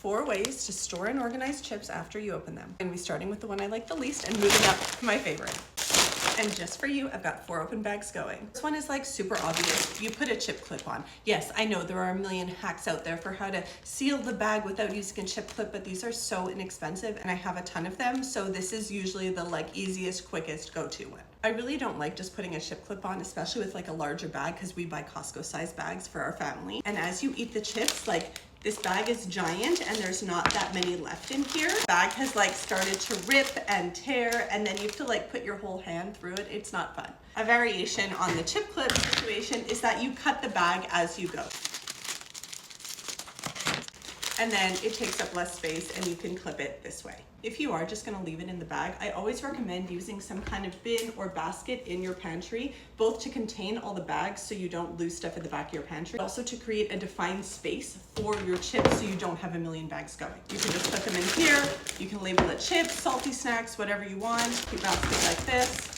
4 ways to store and organize chips after you open them. I'm going to be starting with the one I like the least and moving up to my favorite. And just for you, I've got 4 open bags going. This one is like super obvious. You put a chip clip on. Yes, I know there are a million hacks out there for how to seal the bag without using a chip clip, but these are so inexpensive and I have a ton of them. So this is usually the like easiest, quickest go-to one. I really don't like just putting a chip clip on, especially with like a larger bag, because we buy Costco size bags for our family. And as you eat the chips, like this bag is giant and there's not that many left in here. The bag has like started to rip and tear, and then you have to like put your whole hand through it. It's not fun. A variation on the chip clip situation is that you cut the bag as you go. And then it takes up less space and you can clip it this way. If you are just gonna leave it in the bag, I always recommend using some kind of bin or basket in your pantry, both to contain all the bags so you don't lose stuff at the back of your pantry, also to create a defined space for your chips so you don't have a million bags going. You can just put them in here, you can label it chips, salty snacks, whatever you want, keep basket like this.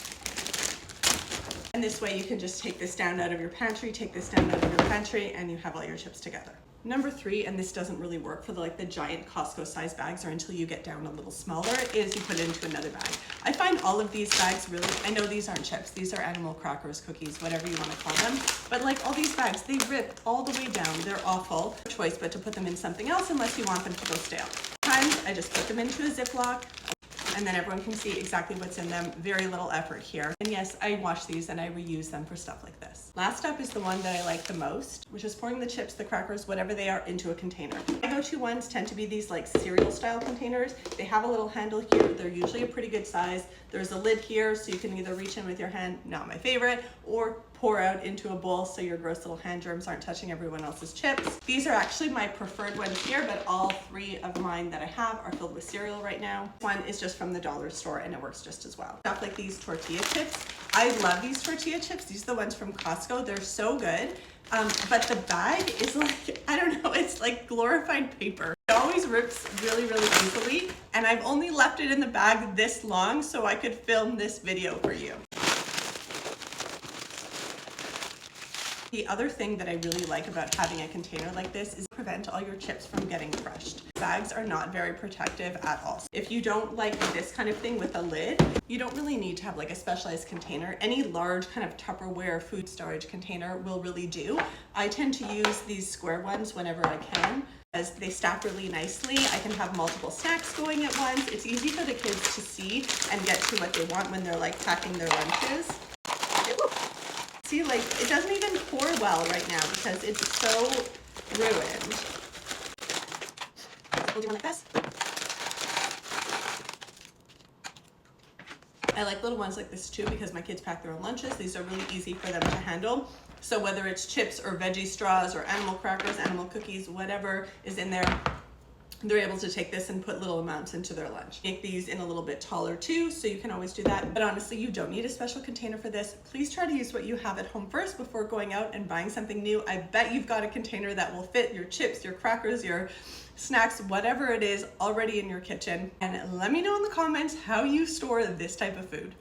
And this way you can just take this down out of your pantry, take this down out of your pantry, and you have all your chips together. Number 3, and this doesn't really work for the giant Costco size bags or until you get down a little smaller, is you put it into another bag. I find all of these bags really, I know these aren't chips, these are animal crackers, cookies, whatever you want to call them, but like all these bags, they rip all the way down. They're awful. No choice but to put them in something else unless you want them to go stale. Sometimes I just put them into a Ziploc, and then everyone can see exactly what's in them. Very little effort here. And yes, I wash these and I reuse them for stuff like this. Last up is the one that I like the most, which is pouring the chips, the crackers, whatever they are, into a container. My go-to ones tend to be these like cereal style containers. They have a little handle here. They're usually a pretty good size. There's a lid here, so you can either reach in with your hand, not my favorite, or pour out into a bowl so your gross little hand germs aren't touching everyone else's chips. These are actually my preferred ones here, but all 3 of mine that I have are filled with cereal right now. One is just from the dollar store and it works just as well. Stuff like these tortilla chips. I love these tortilla chips. These are the ones from Costco. They're so good. But the bag is like, I don't know, it's like glorified paper. It always rips really, really easily. And I've only left it in the bag this long so I could film this video for you. The other thing that I really like about having a container like this is prevent all your chips from getting crushed. Bags are not very protective at all. If you don't like this kind of thing with a lid, you don't really need to have like a specialized container. Any large kind of Tupperware food storage container will really do. I tend to use these square ones whenever I can, as they stack really nicely. I can have multiple snacks going at once. It's easy for the kids to see and get to what they want when they're like packing their lunches. See, like, it doesn't even pour well right now because it's so ruined. We'll do one like this. I like little ones like this too because my kids pack their own lunches. These are really easy for them to handle. So whether it's chips or veggie straws or animal crackers, animal cookies, whatever is in there, they're able to take this and put little amounts into their lunch. Make these in a little bit taller too, so you can always do that. But honestly, you don't need a special container for this. Please try to use what you have at home first before going out and buying something new. I bet you've got a container that will fit your chips, your crackers, your snacks, whatever it is already in your kitchen. And let me know in the comments how you store this type of food.